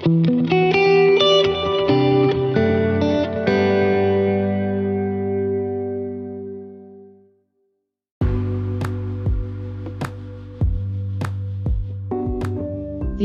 The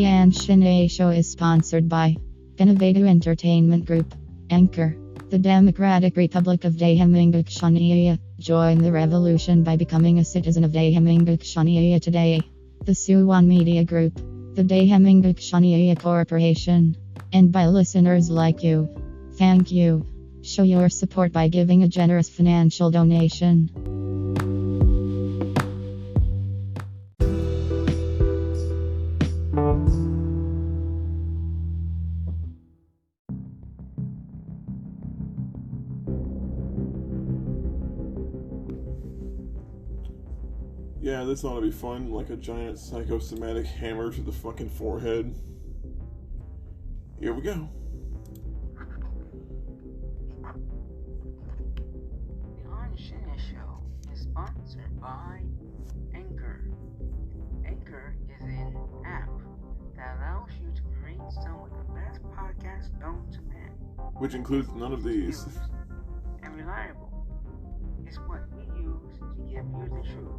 Ahn Shin-Ae Show is sponsored by Innovative Entertainment Group, Anchor, the Democratic Republic of Shan-Ae. Join the revolution by becoming a citizen of Shan-Ae today. The Suwon Media Group, the Shan-Ae Corporation, and by listeners like you. Thank you. Show your support by giving a generous financial donation. Yeah, this ought to be fun, like a giant psychosomatic hammer to the fucking forehead. Here we go. The Ahn Shin-Ae Show is sponsored by Anchor. Anchor is an app that allows you to create some of the best podcasts known to man. Which includes none of these. And reliable. It's what we use to give you the truth.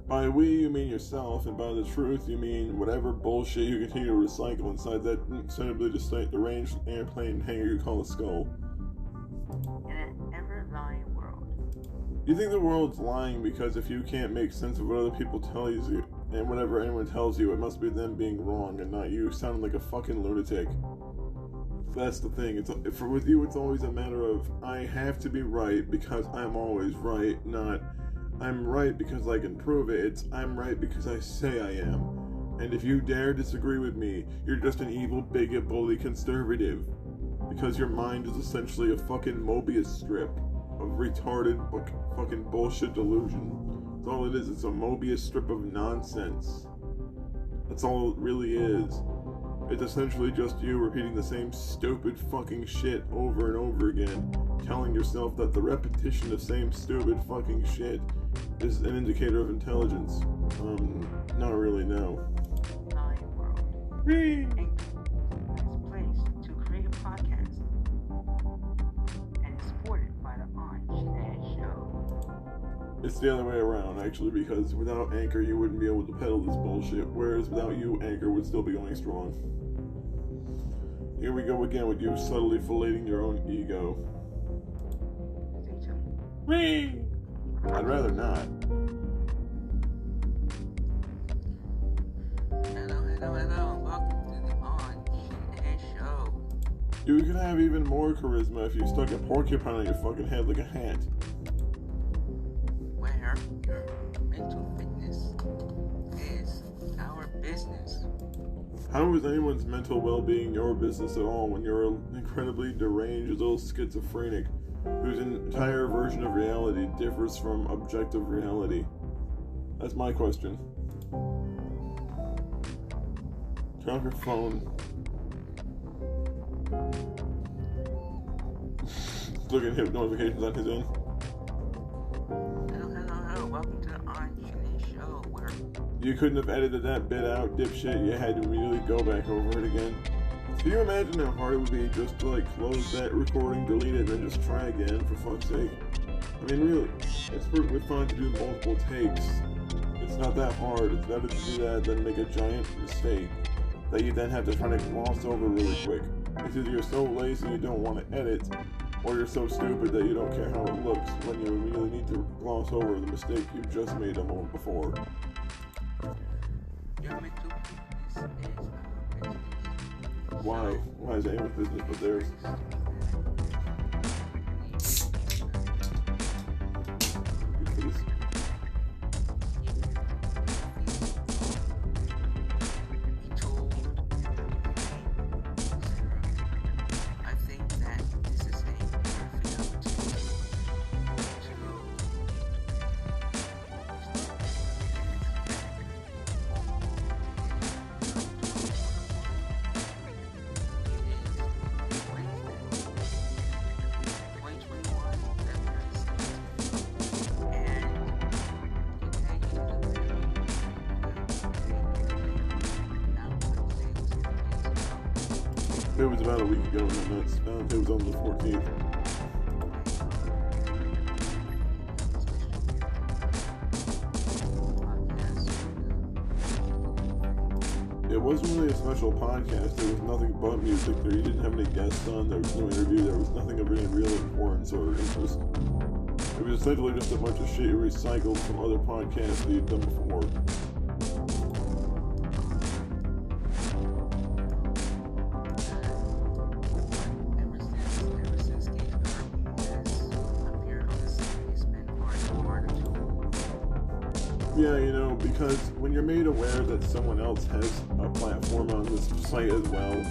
By we, you mean yourself, and by the truth, you mean whatever bullshit you continue to recycle inside that incredibly deranged airplane hangar you call a skull. In an ever-lying world. You think the world's lying because if you can't make sense of what other people tell you, and whatever anyone tells you, it must be them being wrong and not you sounding like a fucking lunatic. That's the thing. With you, it's always a matter of, I have to be right because I'm always right, not I'm right because I can prove it. It's I'm right because I say I am. And if you dare disagree with me, you're just an evil, bigot, bully conservative. Because your mind is essentially a fucking Mobius strip of retarded fucking bullshit delusion. That's all it is. It's a Mobius strip of nonsense. That's all it really is. It's essentially just you repeating the same stupid fucking shit over and over again, telling yourself that the repetition of same stupid fucking shit is an indicator of intelligence. Not really, no. Lying world. Anchor is a place to create a podcast. And it's supported by the Ahn Shin-Ae Show. It's the other way around, actually, because without Anchor, you wouldn't be able to peddle this bullshit, whereas without you, Anchor would still be going strong. Here we go again with you subtly filleting your own ego. Stay tuned. Whee! I'd rather not. Hello. Welcome to the Ahn Shin-Ae Show. You could have even more charisma if you stuck a porcupine on your fucking head like a hat. Where your mental fitness is our business. How is anyone's mental well-being your business at all when you're an incredibly deranged little schizophrenic whose entire version of reality differs from objective reality? That's my question. Turn off your phone. Looking at hip notifications on his own. Hello. Welcome to the Ahn Shin-Ae Show, where You couldn't have edited that bit out, dipshit. You had to immediately go back over it again. Can you imagine how hard it would be just to close that recording, delete it, and then just try again, for fuck's sake? I mean, really, it's perfectly fine to do multiple takes. It's not that hard. It's better to do that than make a giant mistake that you then have to try to gloss over really quick. It's either you're so lazy you don't want to edit, or you're so stupid that you don't care how it looks when you really need to gloss over the mistake you just made a moment before. your mental fitness is our business. Why? Why is it anyone's business but theirs? Please. I think that this is a perfect opportunity to It was about a week ago in the nuts. It was on the 14th. It wasn't really a special podcast. There was nothing but music there. You didn't have any guests on. There was no interview. There was nothing of any real importance or interest. It was essentially just a bunch of shit you recycled from other podcasts that you'd done before. Ever since Gage Kirby has appeared on the scene, it's been harder to. Yeah, you know, because when you're made aware that someone else has a platform on this site as well,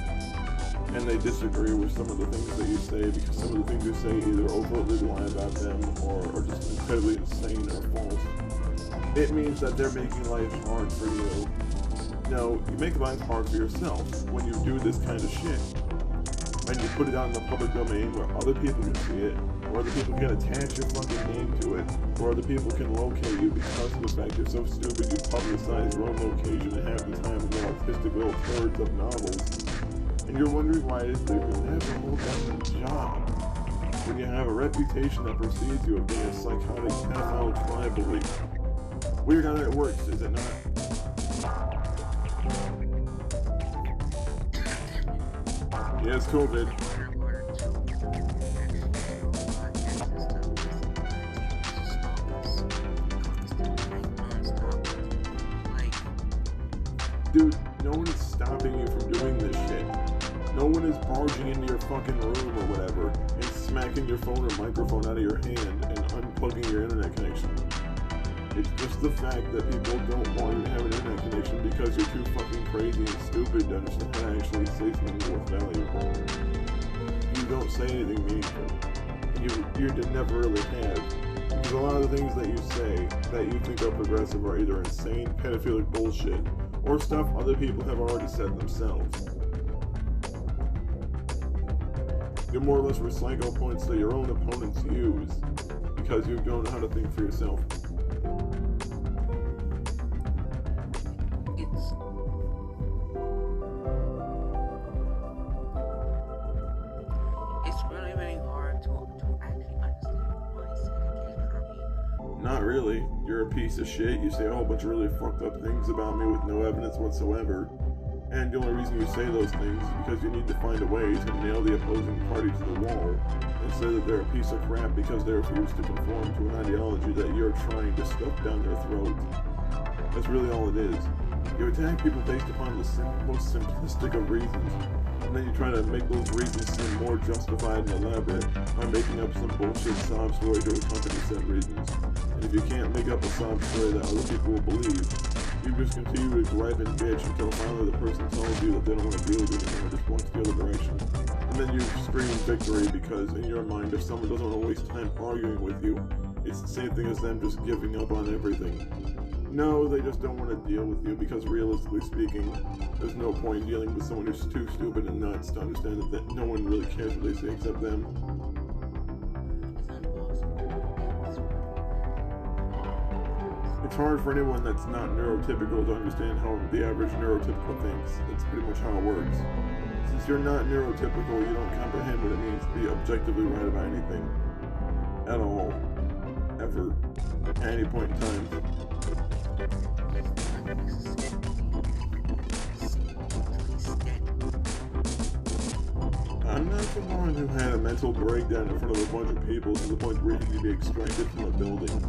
and they disagree with some of the things that you say, because some of the things you say either overtly lie about them or are just incredibly insane or false, it means that they're making life hard for you. No, you make life hard for yourself when you do this kind of shit. And you put it out in the public domain where other people can see it, or other people can attach your fucking name to it, or other people can locate you because of the fact you're so stupid you publicize your own location and half the time with artistic little turds of novels. And you're wondering why it is that you never hold down a job when you have a reputation that precedes you of being a psychotic pedophile tribally. Weird how that works, is it not? Yeah, it's COVID. Dude, no one is stopping you from doing this shit. No one is barging into your fucking room or whatever and smacking your phone or microphone out of your hand and unplugging your internet connection. It's just the fact that people don't want you to have an internet connection because you're too fucking crazy and stupid to understand how to actually say something worth value. You don't say anything meaningful. You never really have. Because a lot of the things that you say that you think are progressive are either insane, pedophilic bullshit, or stuff other people have already said themselves. You more or less recycle points that your own opponents use because you don't know how to think for yourself. It's really hard to actually understand why he said Gage Kirby. Not really. You're a piece of shit. You say a whole bunch of really fucked up things about me with no evidence whatsoever. And the only reason you say those things is because you need to find a way to nail the opposing party to the wall and say that they're a piece of crap because they refuse to conform to an ideology that you're trying to stuff down their throat. That's really all it is. You attack people based upon the most simplistic of reasons, and then you try to make those reasons seem more justified and elaborate by making up some bullshit sob story to accompany said reasons. And if you can't make up a sob story that other people will believe, you just continue to gripe and bitch until finally the person tells you that they don't want to deal with it anymore and just walks the other direction. And then you scream victory because in your mind, if someone doesn't want to waste time arguing with you, it's the same thing as them just giving up on everything. No, they just don't want to deal with you because realistically speaking, there's no point in dealing with someone who's too stupid and nuts to understand that no one really cares what they say except them. It's hard for anyone that's not neurotypical to understand how the average neurotypical thinks. That's pretty much how it works. Since you're not neurotypical, you don't comprehend what it means to be objectively right about anything. At all. Ever. At any point in time. I'm not the one who had a mental breakdown in front of a bunch of people to the point where he could be extracted from a building.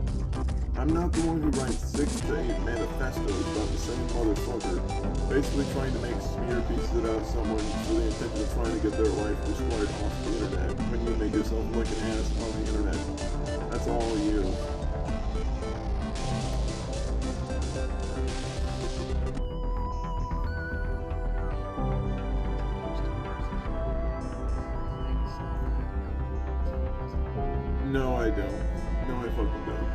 I'm not the one who writes 6 to 8 manifestos about the same motherfucker, basically trying to make smear pieces out of someone for the intention of trying to get their life destroyed off the internet when you make yourself look an ass on the internet. That's all you. No, I don't. No, I fucking don't.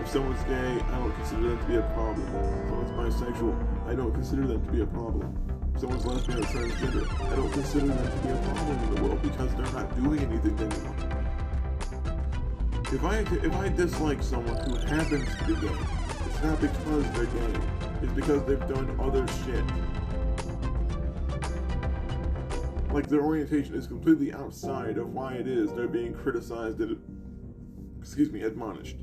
If someone's gay, I don't consider them to be a problem. If someone's bisexual, I don't consider them to be a problem. If someone's lesbian or transgender, I don't consider them to be a problem in the world because they're not doing anything to anyone. If I dislike someone who happens to be gay, it's not because they're gay. It's because they've done other shit. Like, their orientation is completely outside of why it is they're being criticized and, admonished.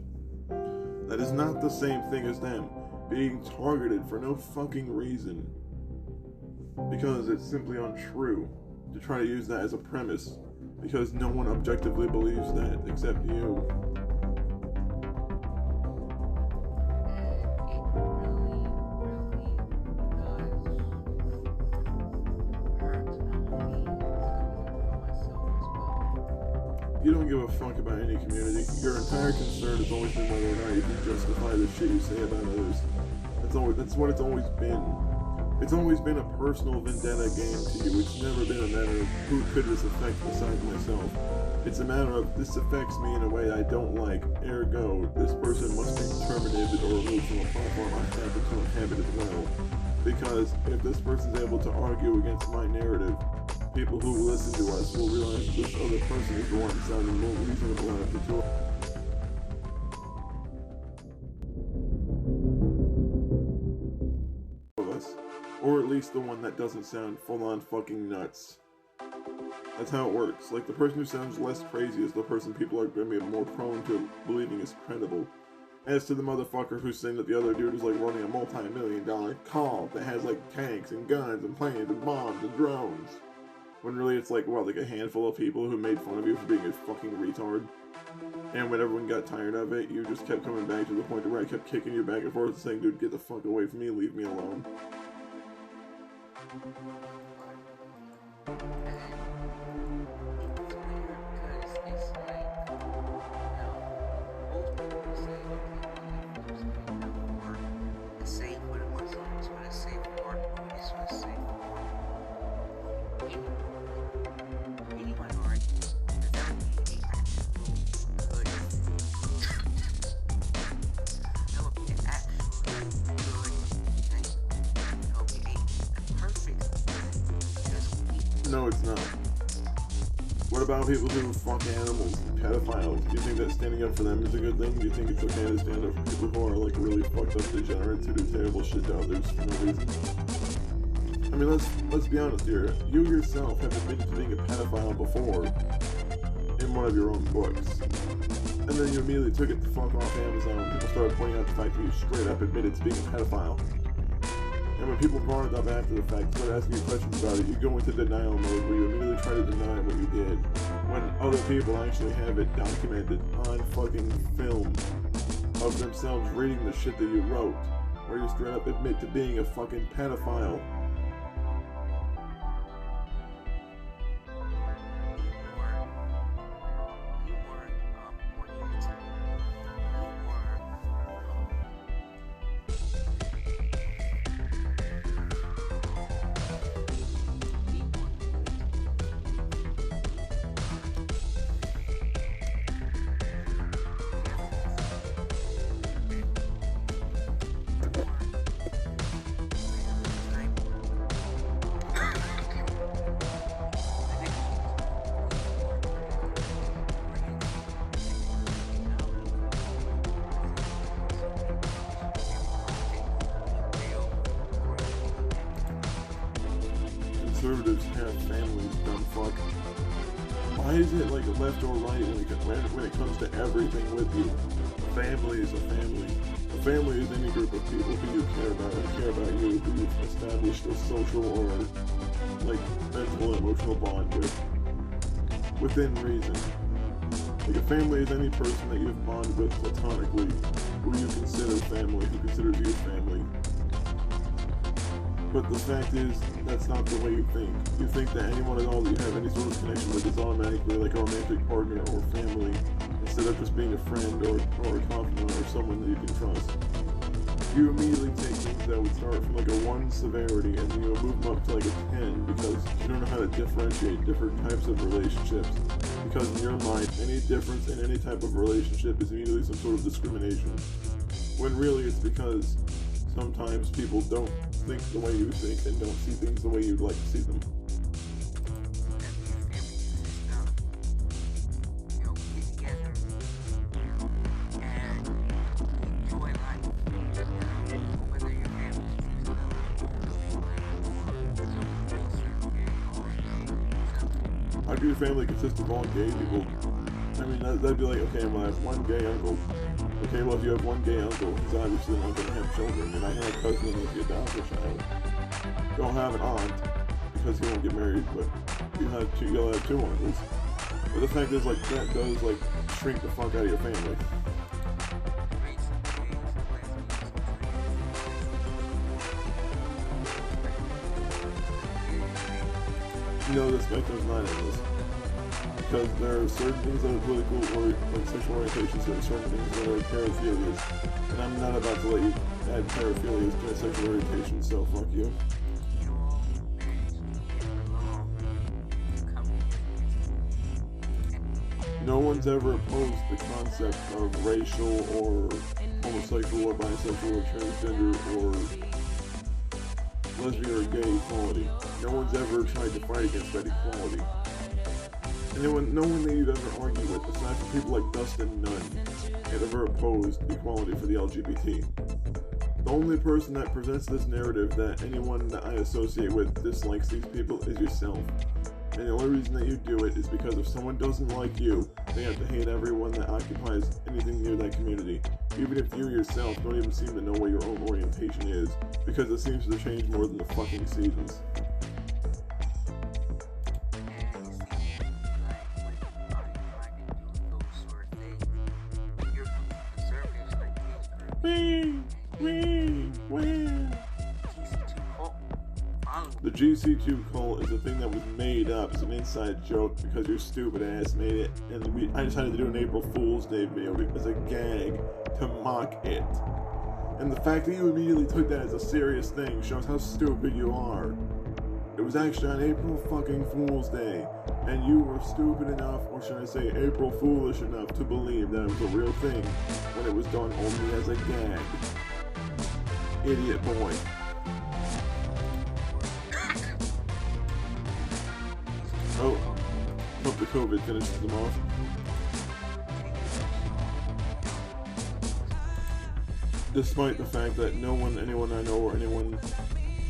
That is not the same thing as them being targeted for no fucking reason. Because it's simply untrue to try to use that as a premise. Because no one objectively believes that except you. You don't give a fuck about any community. Your entire concern has always been whether or not you can justify the shit you say about others. That's what it's always been. It's always been a personal vendetta game to you. It's never been a matter of who could this affect besides myself. It's a matter of this affects me in a way I don't like, ergo, this person must be terminated or removed from a platform I happen to inhabit as well. Because if this person's able to argue against my narrative, people who listen to us will realize that this other person is the one sounding more reasonable after two. Of us, or at least the one that doesn't sound full-on fucking nuts. That's how it works. Like, the person who sounds less crazy is the person people are going to be more prone to believing is credible. As to the motherfucker who's saying that the other dude is like running a multi-million-dollar cult that has like tanks and guns and planes and bombs and drones. When really it's like, what, like a handful of people who made fun of you for being a fucking retard? And when everyone got tired of it, you just kept coming back to the point where I kept kicking you back and forth and saying, dude, get the fuck away from me, leave me alone. No, it's not. What about people who fuck animals, pedophiles? Do you think that standing up for them is a good thing? Do you think it's okay to stand up for people who are like really fucked up degenerates who do terrible shit to others for no reason? I mean, let's be honest here. You yourself have admitted to being a pedophile before in one of your own books. And then you immediately took it the fuck off Amazon. People started pointing out the fact that you straight up admitted to being a pedophile. And when people brought it up after the fact, started asking you questions about it, you go into denial mode where you immediately try to deny what you did. When other people actually have it documented on fucking film of themselves reading the shit that you wrote, where you straight up admit to being a fucking pedophile. Conservatives have families, dumb fuck. Why is it like left or right when it comes to everything with you? A family is a family. A family is any group of people who you care about and care about you, who you've established a social or like mental and emotional bond with, within reason. Like a family is any person that you've bonded with platonically, who you consider family, who considers you family. But the fact is, that's not the way you think. You think that anyone at all that you have any sort of connection with is automatically like a romantic partner or family, instead of just being a friend or a confidant or someone that you can trust. You immediately take things that would start from like a 1 severity and then you'll move them up to like a 10 because you don't know how to differentiate different types of relationships. Because in your mind, any difference in any type of relationship is immediately some sort of discrimination. When really it's because sometimes people don't think the way you think and don't see things the way you'd like to see them. How could your family consist of all gay people? I mean, that'd be like, okay, well, I have one gay uncle. Okay, well, if you have one gay uncle, he's obviously not going to have children. You're not going to have a cousin unless you adopt a child. You'll have an aunt, because he won't get married, but you'll have two uncles. But the fact is, like, that does, like, shrink the fuck out of your family. No, this spectrum's not endless. Because there are certain things that are political or like sexual orientations, there are certain things that are paraphilias. And I'm not about to let you add paraphilias to a sexual orientation, so fuck you. No one's ever opposed the concept of racial or homosexual or bisexual or transgender or lesbian or gay equality. No one's ever tried to fight against that equality. No one that you'd ever argue with, aside from people like Dustin Nunn, had ever opposed equality for the LGBT. The only person that presents this narrative that anyone that I associate with dislikes these people is yourself. And the only reason that you do it is because if someone doesn't like you, they have to hate everyone that occupies anything near that community. Even if you yourself don't even seem to know what your own orientation is, because it seems to change more than the fucking seasons. The GC2 cult is a thing that was made up as an inside joke because your stupid ass made it, and I decided to do an April Fool's Day video as a gag to mock it. And the fact that you immediately took that as a serious thing shows how stupid you are. It was actually on April fucking Fool's Day, and you were stupid enough, or should I say April Foolish enough, to believe that it was a real thing when it was done only as a gag. Idiot boy. Oh, hope the COVID finishes them off. Despite the fact that anyone I know or anyone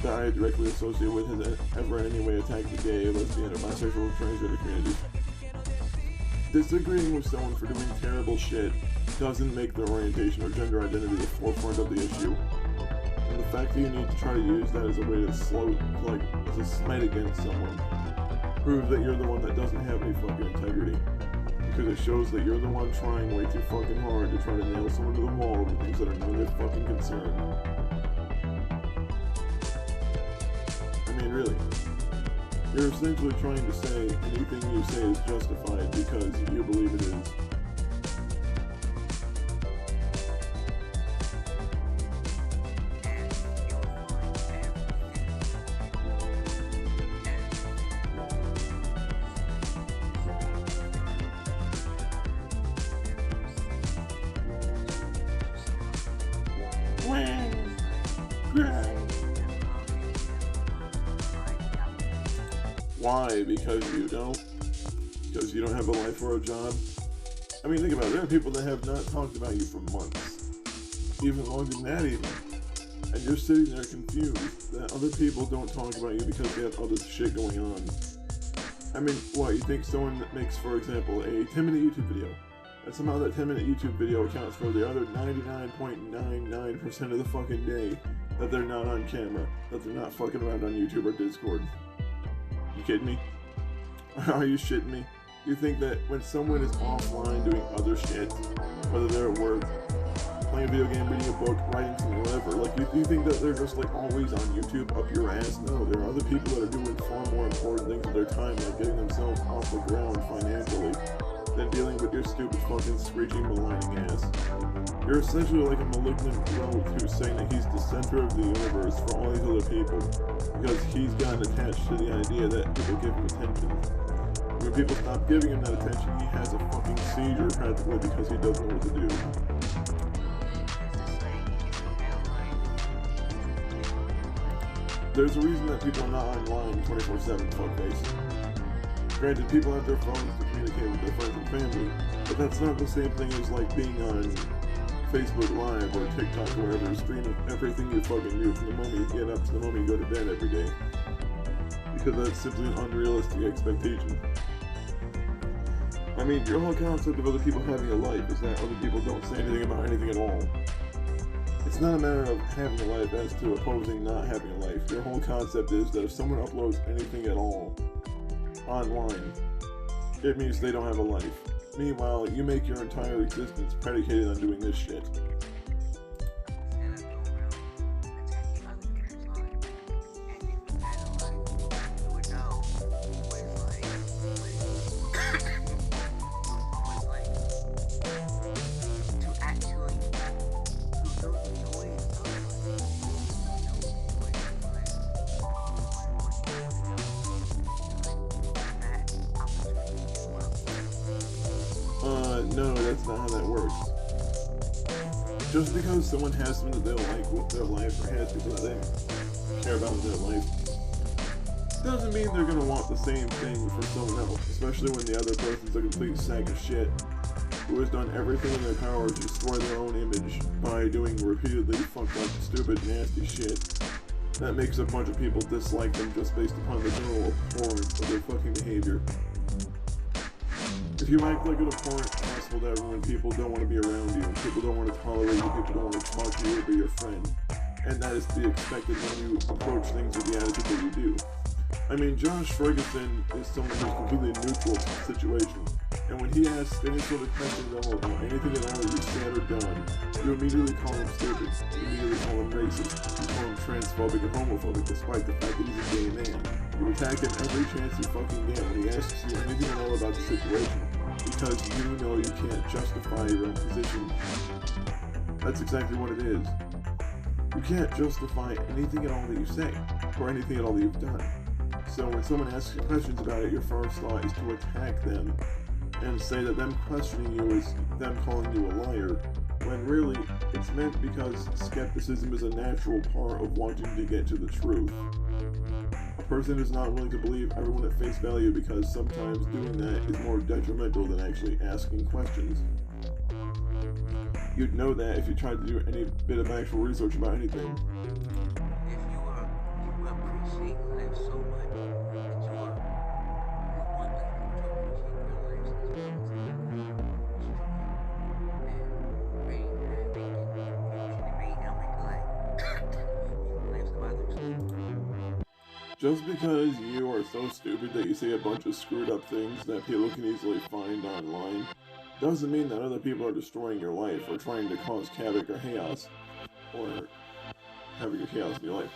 that I directly associate with has ever in any way attacked the gay, lesbian, or bisexual or transgender community. Disagreeing with someone for doing terrible shit doesn't make their orientation or gender identity the forefront of the issue. And the fact that you need to try to use that as a way to as a smite against someone, proves that you're the one that doesn't have any fucking integrity. Because it shows that you're the one trying way too fucking hard to try to nail someone to the wall with things that are none of their fucking concern. I mean, really. You're essentially trying to say anything you say is justified because you believe it is. Why? Because you don't? Because you don't have a life or a job? I mean, think about it. There are people that have not talked about you for months. Even longer than that even. And you're sitting there confused that other people don't talk about you because they have other shit going on. I mean, what? You think someone that makes, for example, a 10-minute YouTube video, and somehow that 10-minute YouTube video accounts for the other 99.99% of the fucking day that they're not on camera, that they're not fucking around on YouTube or Discord. You kidding me? Are you shitting me? You think that when someone is offline doing other shit, whether they're at work, playing a video game, reading a book, writing something, whatever, like, you think that they're just, like, always on YouTube up your ass? No, there are other people that are doing far more important things with their time, like getting themselves off the ground financially, than dealing with your stupid fucking screeching, maligning ass. You're essentially like a malignant rogue who's saying that he's the center of the universe for all these other people, because he's gotten attached to the idea that people give him attention. When people stop giving him that attention, he has a fucking seizure practically because he doesn't know what to do. There's a reason that people are not online 24/7, fuckface. Granted, people have their phones to communicate with their friends and family, but that's not the same thing as like being on Facebook Live or TikTok or wherever, streaming everything you fucking do from the moment you get up to the moment you go to bed every day. Because that's simply an unrealistic expectation. I mean, your whole concept of other people having a life is that other people don't say anything about anything at all. It's not a matter of having a life as to opposing not having a life. Your whole concept is that if someone uploads anything at all online, it means they don't have a life. Meanwhile, you make your entire existence predicated on doing this shit. No, that's not how that works. Just because someone has something that they like with their life, or has people that they care about in their life, doesn't mean they're gonna want the same thing for someone else, especially when the other person's a complete sack of shit who has done everything in their power to destroy their own image by doing repeatedly fucked up, stupid, nasty shit that makes a bunch of people dislike them just based upon the general abhorrence of their fucking behavior. If you act like an abhorrent asshole to everyone, people don't want to be around you, and people don't want to tolerate you, people don't want to talk to you or be your friend. And that is to be expected when you approach things with the attitude that you do. I mean, Josh Ferguson is someone who's completely neutral to the situation. And when he asks any sort of question at all about anything at all that you've said or done, you immediately call him stupid, you immediately call him racist, you call him transphobic and homophobic despite the fact that he's a gay man. You attack him every chance you fucking get when he asks you anything at all about the situation, because you know you can't justify your own position. That's exactly what it is. You can't justify anything at all that you say, or anything at all that you've done. So when someone asks you questions about it, your first thought is to attack them and say that them questioning you is them calling you a liar, when really it's meant because skepticism is a natural part of wanting to get to the truth. A person is not willing to believe everyone at face value because sometimes doing that is more detrimental than actually asking questions. You'd know that if you tried to do any bit of actual research about anything. If you appreciate life so much, that you want other people to appreciate your lives as well as you and lives of others. Just because you are so stupid that you say a bunch of screwed up things that people can easily find online doesn't mean that other people are destroying your life or trying to cause havoc or chaos, or having a chaos in your life.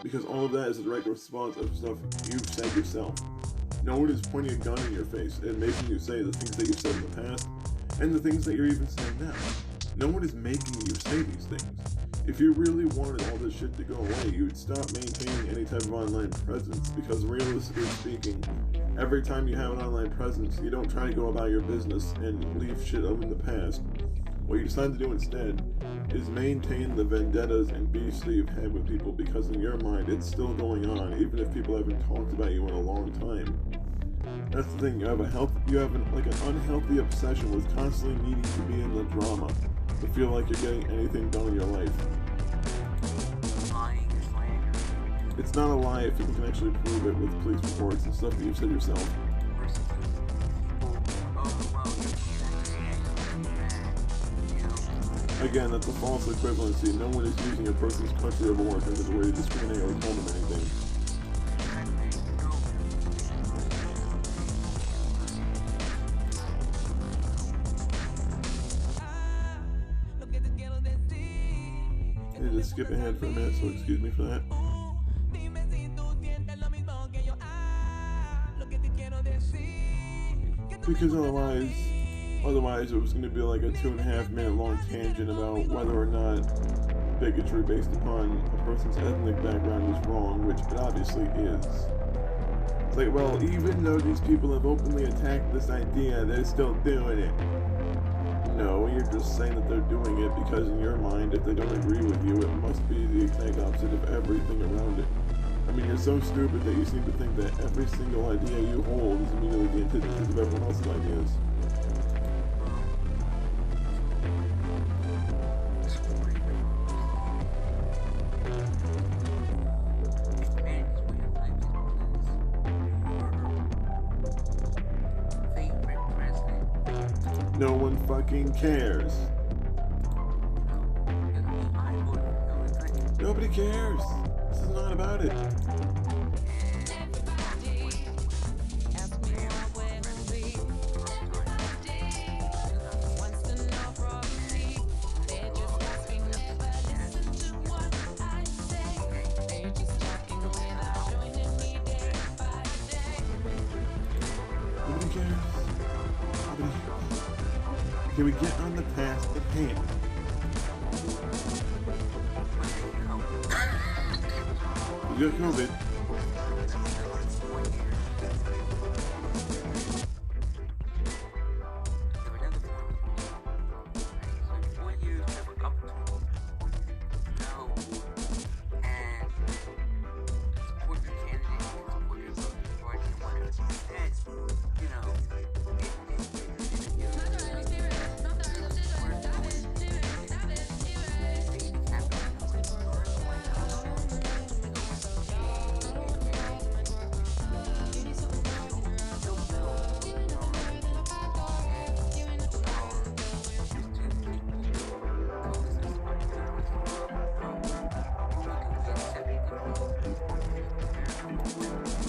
Because all of that is a direct response of stuff you've said yourself. No one is pointing a gun in your face and making you say the things that you've said in the past, and the things that you're even saying now. No one is making you say these things. If you really wanted all this shit to go away, you would stop maintaining any type of online presence, because realistically speaking, every time you have an online presence, you don't try to go about your business and leave shit up in the past. What you decide to do instead is maintain the vendettas and beefs that you've had with people, because in your mind, it's still going on, even if people haven't talked about you in a long time. That's the thing, you have an unhealthy obsession with constantly needing to be in the drama, to feel like you're getting anything done in your life. Lying, slander. It's not a lie if people can actually prove it with police reports and stuff that you've said yourself. Again, that's a false equivalency. No one is using a person's country of origin as a way to discriminate or call them anything. I need to skip ahead for a minute, so excuse me for that. Because otherwise it was going to be like a 2.5 minute long tangent about whether or not bigotry based upon a person's ethnic background is wrong, which it obviously is. It's like, well, even though these people have openly attacked this idea, they're still doing it. No, you're just saying that they're doing it because in your mind, if they don't agree with you, it must be the exact opposite of everything around it. I mean, you're so stupid that you seem to think that every single idea you hold is immediately the antithesis of everyone else's ideas. No one fucking cares. Nobody cares. This is not about it. Nobody cares. Can we get on the task at hand? You got COVID.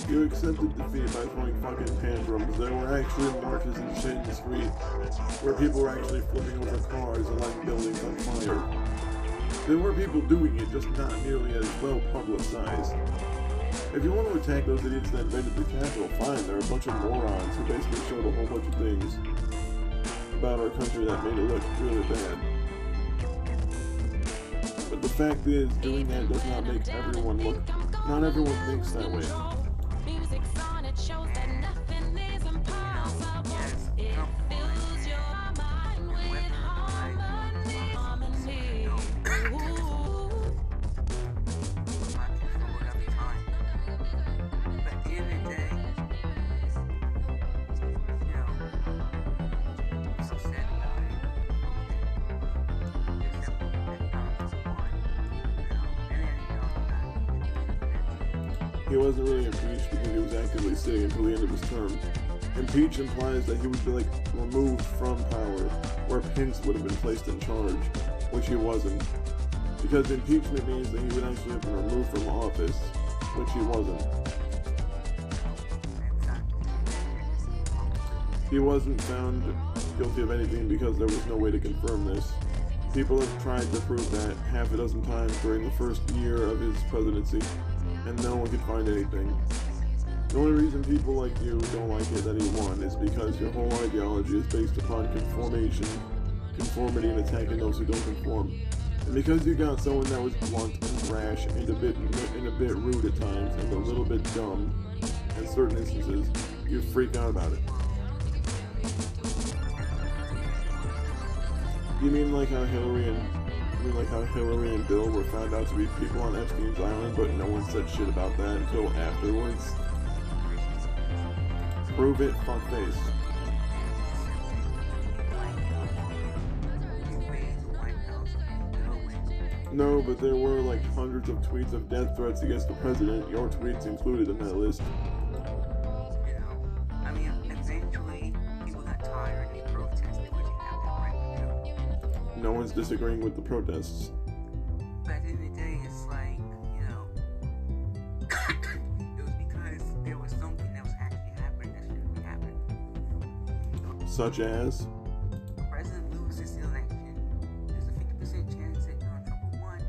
You accepted defeat by throwing fucking tantrums. There were actually marches and shit in the street where people were actually flipping over cars and lighting buildings on fire. There were people doing it, just not nearly as well publicized. If you want to attack those idiots that invaded the Capitol, fine. They're a bunch of morons who basically showed a whole bunch of things about our country that made it look really bad. But the fact is, doing that does not make everyone look... Not everyone thinks that way. He wasn't really impeached because he was actively sitting until the end of his term. Impeach implies that he would be removed from power, where Pence would have been placed in charge, which he wasn't. Because impeachment means that he would actually have been removed from office, which he wasn't. He wasn't found guilty of anything because there was no way to confirm this. People have tried to prove that half a dozen times during the first year of his presidency, and no one could find anything. The only reason people like you don't like it that he won is because your whole ideology is based upon conformity and attacking those who don't conform. And because you got someone that was blunt and brash and a bit rude at times and a little bit dumb in certain instances, you freak out about it. You mean like how Hillary and Bill were found out to be people on Epstein's Island, but no one said shit about that until afterwards? Prove it, fuckface. No, but there were like hundreds of tweets of death threats against the president, your tweets included in that list. No one's disagreeing with the protests. But at the end of the day, it's like, it was because there was something that was actually happening that shouldn't be happening. Such as? The president loses the election. There's a 50% chance that Donald Trump will win.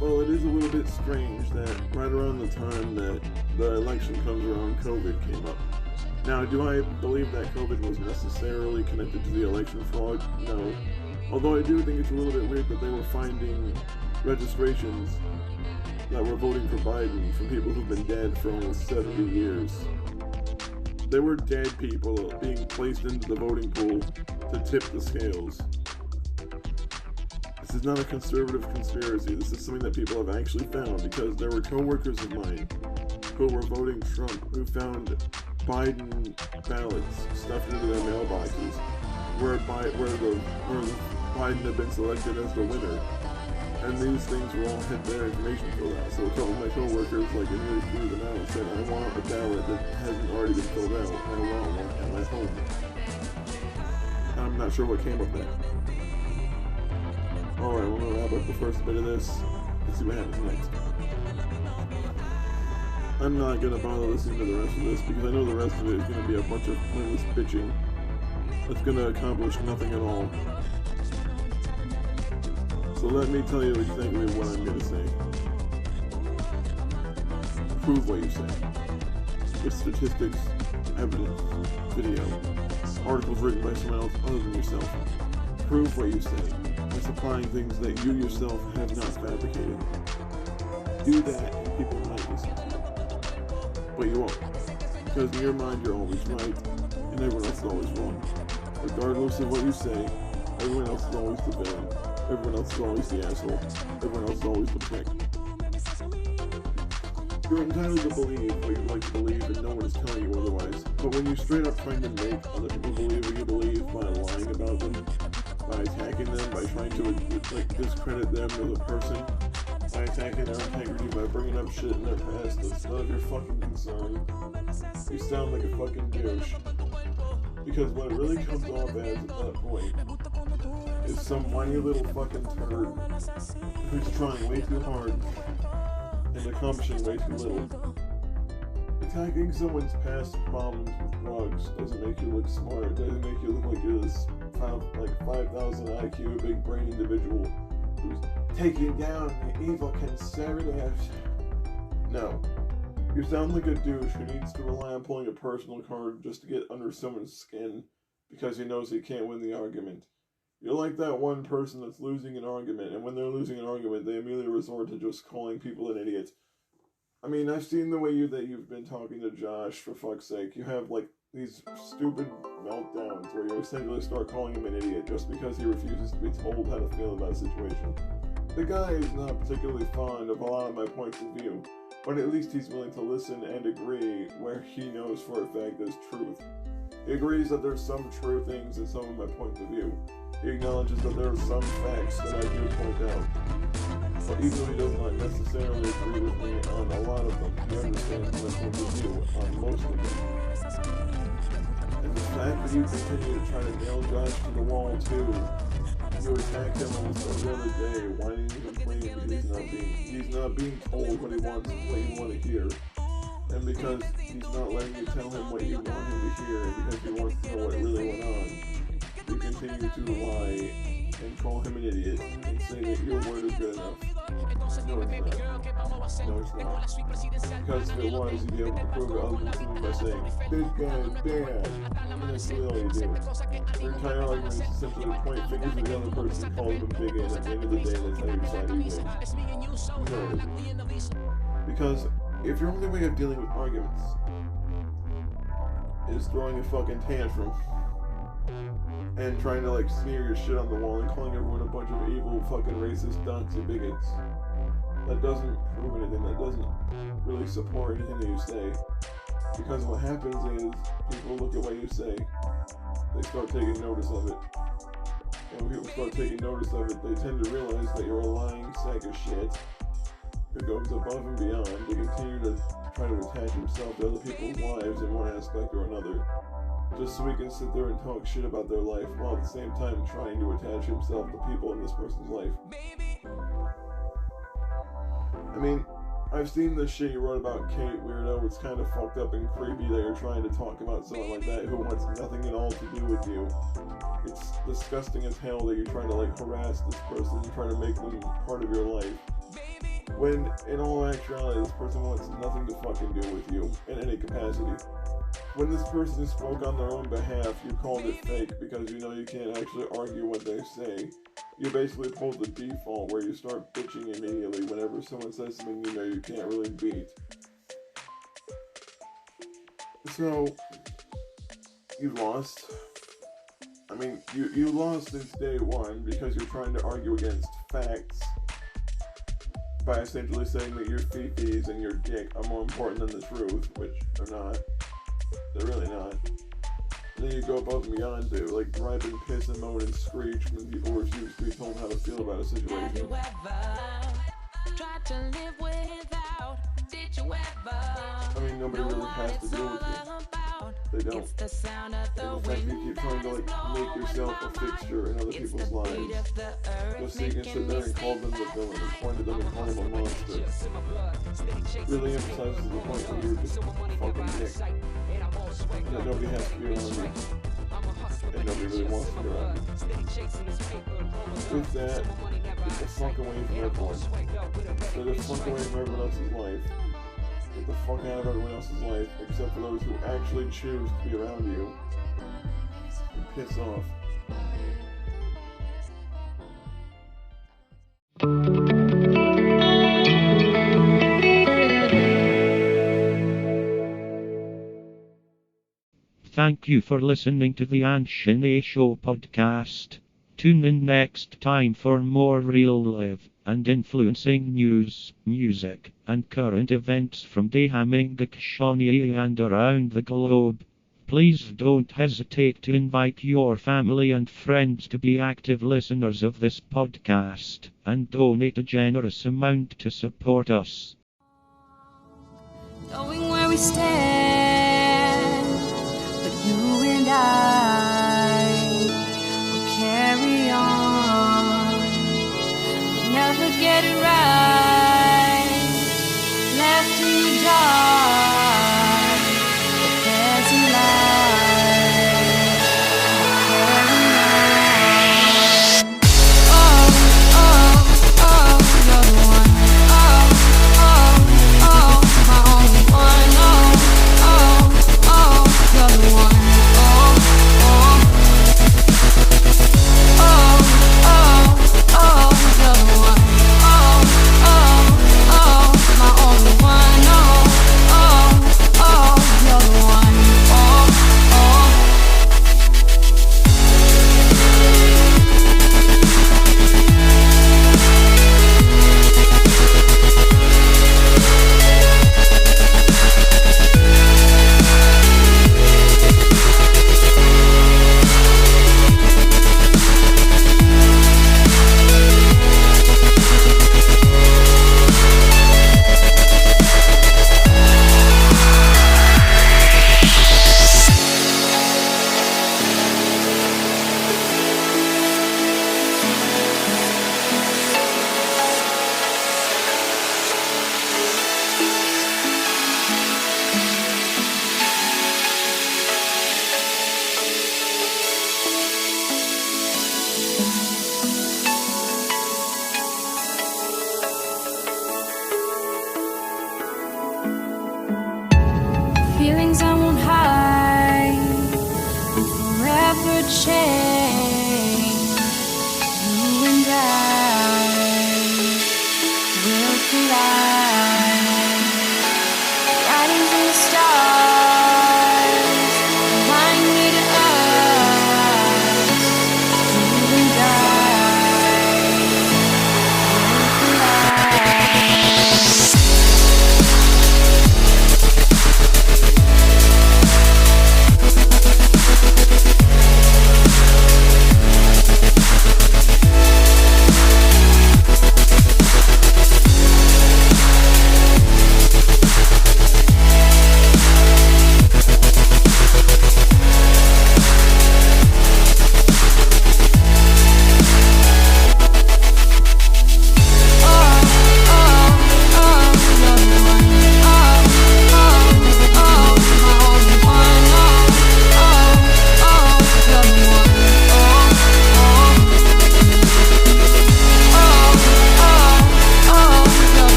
Well, it is a little bit strange that right around the time that the election comes around, COVID came up. Now, do I believe that COVID was necessarily connected to the election fraud? No. Although I do think it's a little bit weird that they were finding registrations that were voting for Biden from people who've been dead for almost 70 years. They were dead people being placed into the voting pool to tip the scales. This is not a conservative conspiracy. This is something that people have actually found because there were co-workers of mine who were voting Trump who found Biden ballots stuffed into their mailboxes where the Biden had been selected as the winner. And these things were all had their information filled out. So a couple of my coworkers immediately threw them out and said, I want a ballot that hasn't already been filled out. I want one at my home. I'm not sure what came of that. Alright, we're going to wrap up the first bit of this. Let's see what happens next. I'm not going to bother listening to the rest of this because I know the rest of it is going to be a bunch of pointless bitching that's going to accomplish nothing at all. So let me tell you exactly what I'm going to say. Prove what you say. With statistics, evidence, video, articles written by someone else other than yourself. Prove what you say by supplying things that you yourself have not fabricated. Do that and people might listen to you. But you won't. Because in your mind you're always right and everyone else is always wrong. Regardless of what you say, everyone else is always the villain. Everyone else is always the asshole. Everyone else is always the prick. You're entitled to believe what you like to believe and no one is telling you otherwise. But when you straight up trying to make other people believe what you believe by lying about them, by attacking them, by trying to discredit them as a person, by attacking their integrity, by bringing up shit in their past that's none of your fucking concern, you sound like a fucking douche. Because what it really comes off as at that point is some whiny little fucking turd who's trying way too hard and accomplishing way too little. Attacking someone's past problems with drugs doesn't make you look smart. It doesn't make you look like you're this 5,000 IQ, big brain individual who's taking down the evil conservatives. No. You sound like a douche who needs to rely on pulling a personal card just to get under someone's skin because he knows he can't win the argument. You're like that one person that's losing an argument, and when they're losing an argument, they immediately resort to just calling people an idiot. I mean, I've seen the way you've been talking to Josh, for fuck's sake. You have, these stupid meltdowns where you essentially start calling him an idiot just because he refuses to be told how to feel about a situation. The guy is not particularly fond of a lot of my points of view, but at least he's willing to listen and agree where he knows for a fact there's truth. He agrees that there's some true things in some of my points of view. He acknowledges that there are some facts that I do point out. But even though he does not necessarily agree with me on a lot of them, he understands my point of view on most of them. And the fact that you continue to try to nail Josh to the wall too, you attack him almost every other day, whining and complaining because he's not being told what he wants and what you want to hear. And because he's not letting you tell him what you want him to hear, and because he wants to know what really went on, you continue to lie and call him an idiot and say that your word is good enough. No, it's not. No, it's not. Because if it was, you'd be able to prove it other than simply by saying, this guy is bad. And that's really all you do. Your entire argument is essentially to point fingers at the other person, call them big, and at the end of the day, that's how you decide who wins. No, it isn't. Because if your only way of dealing with arguments is throwing a fucking tantrum and trying to smear your shit on the wall and calling everyone a bunch of evil fucking racist dunks and bigots, that doesn't prove anything, that doesn't really support anything that you say. Because what happens is, people look at what you say, they start taking notice of it. And when people start taking notice of it, they tend to realize that you're a lying sack of shit who goes above and beyond to continue to try to attach himself to other people's lives in one aspect or another, just so he can sit there and talk shit about their life while at the same time trying to attach himself to people in this person's life. I mean, I've seen the shit you wrote about Kate, weirdo. It's kind of fucked up and creepy that you're trying to talk about someone like that who wants nothing at all to do with you. It's disgusting as hell that you're trying to harass this person and try to make them part of your life. When, in all actuality, this person wants nothing to fucking do with you, in any capacity. When this person spoke on their own behalf, you called it fake because you know you can't actually argue what they say. You basically pulled the default where you start bitching immediately whenever someone says something you know you can't really beat. So, you lost. I mean, you lost since day one because you're trying to argue against facts by essentially saying that your fifis and your dick are more important than the truth, which they're not. They're really not. Then you go above and beyond to, like, gripe and piss and moan and screech when people refuse to be told how to feel about a situation. I mean, nobody really has to deal with you. They don't. And the fact that you keep trying to, like, make yourself a fixture in other people's lives, just so you can sit there and call them the villain and point at them and call them a monster, really emphasizes the point that you're just fucking Nick. And that nobody has to be around you. And nobody really wants to be around you. With that, get the fuck away from everyone. Get the fuck away from everyone else's life. Get the fuck out of everyone else's life, except for those who actually choose to be around you. And piss off. Thank you for listening to the Ahn Shin-Ae Show podcast. Tune in next time for more real live and influencing news, music, and current events from Daehamingguk and around the globe. Please don't hesitate to invite your family and friends to be active listeners of this podcast, and donate a generous amount to support us. Knowing where we stand, but you and I will carry on. We never get it right, left in the dark, but there's a light. We'll carry on. Oh, oh, oh, you're the one. Oh, oh, oh, my only one. Oh, oh, oh, you're the one. Oh, oh, oh, oh, oh, you're the one. Oh, oh, oh, my only one. Oh, oh, oh, you're the one. Oh, oh. Feelings I won't hide, I'll forever cherish.